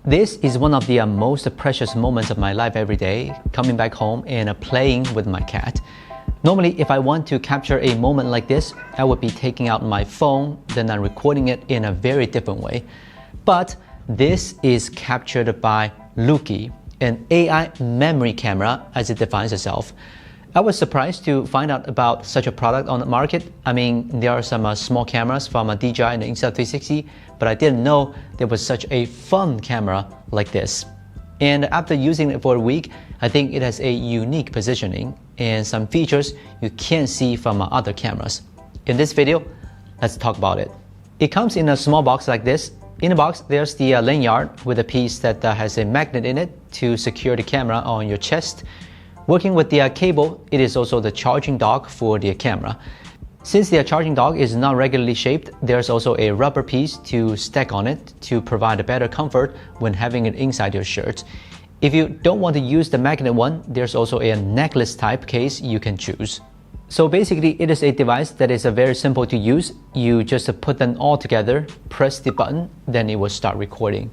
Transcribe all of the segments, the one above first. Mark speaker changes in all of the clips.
Speaker 1: This is one of the most precious moments of my life every day, coming back home and playing with my cat. Normally, if I want to capture a moment like this, I would be taking out my phone, then I'm recording it in a very different way. But this is captured by Looki, an AI memory camera as it defines itself. I was surprised to find out about such a product on the market. I mean, there are some small cameras from DJI and Insta360, but I didn't know there was such a fun camera like this. And after using it for a week, I think it has a unique positioning and some features you can't see from other cameras. In this video, let's talk about it. It comes in a small box like this. In the box, there's the lanyard with a piece that has a magnet in it to secure the camera on your chest. Working with the cable, it is also the charging dock for the camera. Since the charging dock is not regularly shaped, there's also a rubber piece to stack on it to provide a better comfort when having it inside your shirt. If you don't want to use the magnet one, there's also a necklace type case you can choose. So basically, it is a device that is very simple to use. You just put them all together, press the button, then it will start recording.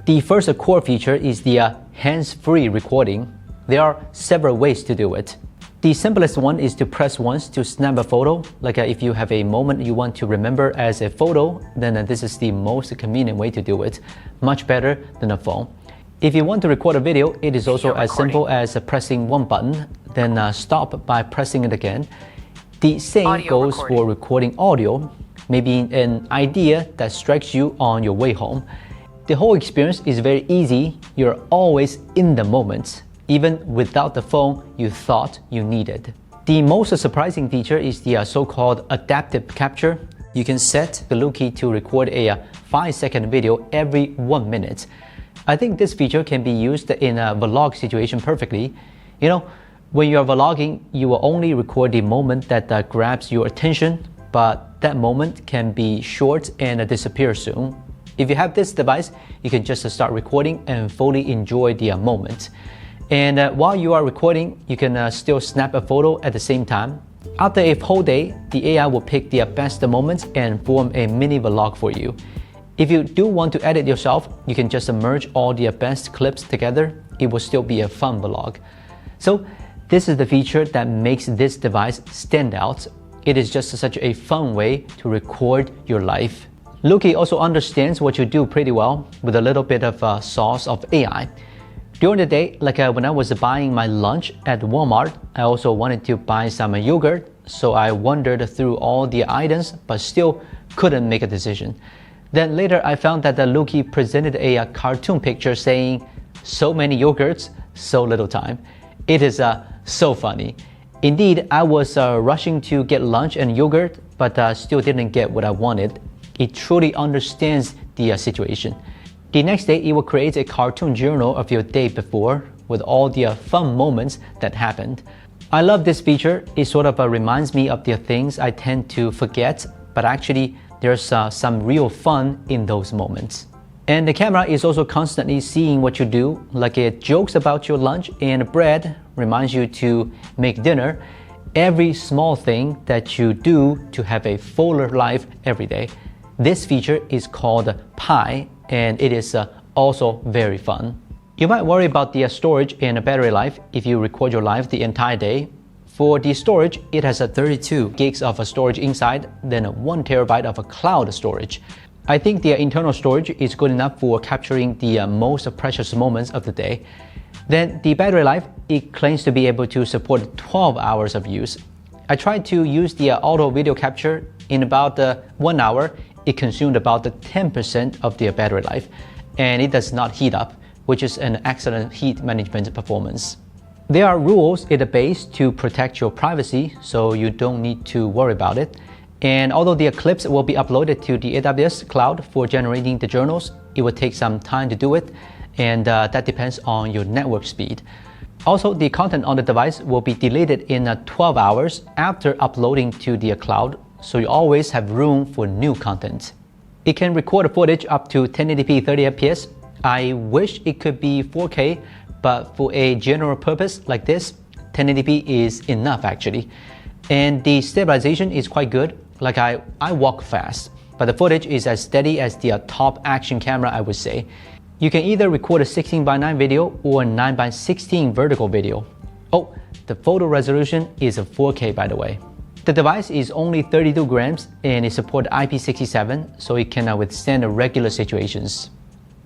Speaker 1: The first core feature is the hands-free recording. There are several ways to do it. The simplest one is to press once to snap a photo. Like if you have a moment you want to remember as a photo, then this is the most convenient way to do it. Much better than a phone. If you want to record a video, it is also as simple as pressing one button, then stop by pressing it again. The same goes for recording audio, maybe an idea that strikes you on your way home. The whole experience is very easy. You're always in the moment, even without the phone you thought you needed. The most surprising feature is the so-called adaptive capture. You can set the Looki to record a 5-second video every 1 minute. I think this feature can be used in a vlog situation perfectly. You know, when you're vlogging, you will only record the moment that grabs your attention, but that moment can be short and disappear soon. If you have this device, you can just start recording and fully enjoy the moment. And while you are recording, you can still snap a photo at the same time. After a whole day, the AI will pick the best moments and form a mini vlog for you. If you do want to edit yourself, you can just merge all the best clips together. It will still be a fun vlog. So this is the feature that makes this device stand out. It is just such a fun way to record your life. Looki also understands what you do pretty well with a little bit of sauce of AI. During the day, like when I was buying my lunch at Walmart, I also wanted to buy some yogurt, so I wandered through all the items but still couldn't make a decision. Then later I found that the Looki presented a cartoon picture saying, "So many yogurts, so little time." It is so funny. Indeed, I was rushing to get lunch and yogurt, but still didn't get what I wanted. It truly understands the situation. The next day, it will create a cartoon journal of your day before with all the fun moments that happened. I love this feature. It sort of reminds me of the things I tend to forget, but actually there's some real fun in those moments. And the camera is also constantly seeing what you do, like it jokes about your lunch and bread, reminds you to make dinner. Every small thing that you do to have a fuller life every day. This feature is called Pi, and it is also very fun. You might worry about the storage and battery life if you record your life the entire day. For the storage, it has 32 gigs of storage inside, then 1 terabyte of cloud storage. I think the internal storage is good enough for capturing the most precious moments of the day. Then the battery life, it claims to be able to support 12 hours of use. I tried to use the auto video capture. In about 1 hour, it consumed about 10% of the battery life, and it does not heat up, which is an excellent heat management performance. There are rules in the base to protect your privacy, so you don't need to worry about it. And although the clips will be uploaded to the AWS cloud for generating the journals, it will take some time to do it, and that depends on your network speed. Also, the content on the device will be deleted in 12 hours after uploading to the cloud, so you always have room for new content. It can record footage up to 1080p 30 fps. I wish it could be 4K, but for a general purpose like this, 1080p is enough actually. And the stabilization is quite good. Like I walk fast, but the footage is as steady as the top action camera, I would say. You can either record a 16:9 video or a 9:16 vertical video. Oh, the photo resolution is a 4K by the way. The device is only 32 grams and it supports IP67, so it can withstand regular situations.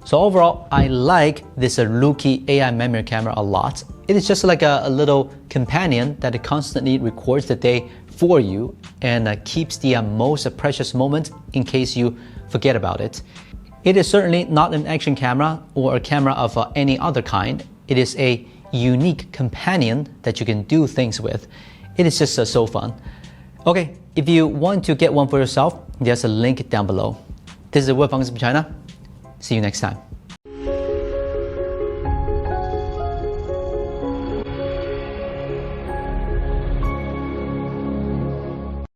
Speaker 1: So overall, I like this Looki AI Memory Camera a lot. It is just like a little companion that constantly records the day for you and keeps the most precious moments in case you forget about it. It is certainly not an action camera or a camera of any other kind. It is a unique companion that you can do things with. It is just so fun. Okay, if you want to get one for yourself, there's a link down below. This is Will from Gizmochina. See you next time.